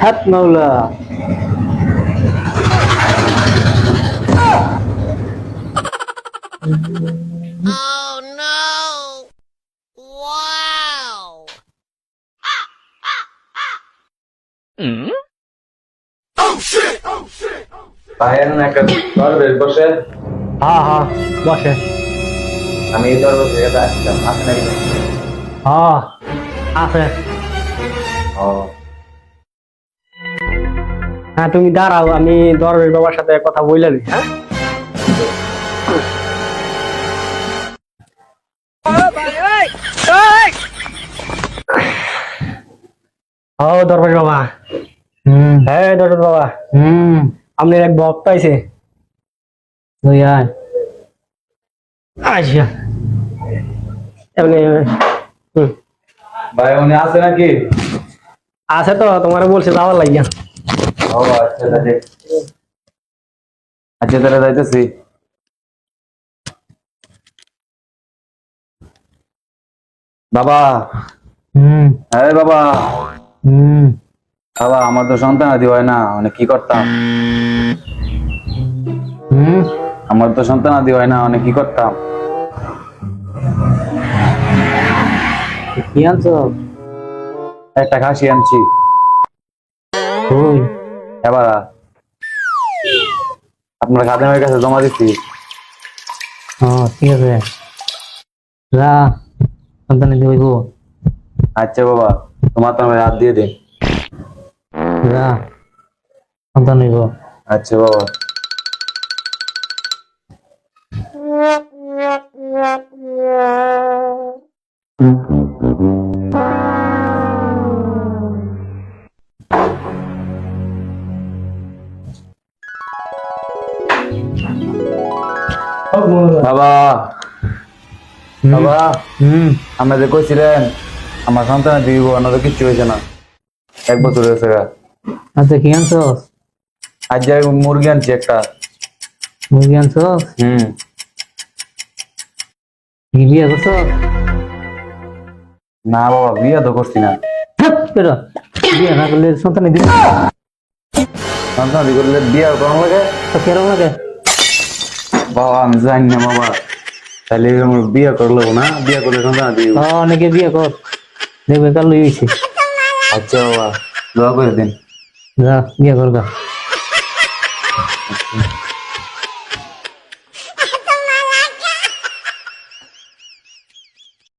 হাত মাওলা। Oh no! Wow! ভাইয়ের না একটা দরবেশ বসে হ্যাঁ হ্যাঁ বসে। আমি এই দরবেশ থেকে আসলাম আসে নাকি হ্যাঁ আছে। ও হ্যাঁ তুমি দাঁড়াও, আমি দরবেশ বাবার সাথে কথা বললাম। হ্যাঁ ও দরবেশ বাবা। হ্যাঁ দরবেশ বাবা, আপনার এক ভক্ত আইছে। আচ্ছা এমনি ভাই উনি আছে নাকি আছে তো, তোমার বলছে যাওয়ার লাগিয়া। ও আচ্ছা তাহলে আচ্ছা তাহলে যাইতেছি বাবা হ্যাঁ বাবা বাবা আমার তো সন্তান আদি হয় না মানে কি করতাম আমার তো সন্তান আদি হয় না মানে কি করতাম কি আনছো? একটা খাসি আনছি ওই এবার আপনার খাদেমের কাছে জমা দিচ্ছি ঠিক আছে, যা সন্তানে দিব। আচ্ছা বাবা তোমার তো আমি হাত দিয়ে দিন যা সন্তান নিব। আচ্ছা বাবা বাবা বাবা আমরা যে কইছিলেন আমার সন্তান দিব না তো কিচ্ছু হয়েছে না 1 বছর হয়েছে গা। আচ্ছা কি আনছো? আজ যাই মুরগি আনছি একটা মুরগি আনছো? কি বিয়ে করছো? না বাবা বিয়ে তো করছি না বেরো, বিয়ে না করলে সন্তান দিবে সন্তান দি করলে বিয়ে করার লাগে তো কেরম লাগে? বাবা আমি জানি না বাবা তাহলে আমার বিয়ে করলো না বিয়ে করলে সন্তান দিব অনেকে বিয়ে কর, দেখবে কাল হয়েছে। আচ্ছা বাবা দোয়া করে দিন যা বিয়ে করবা।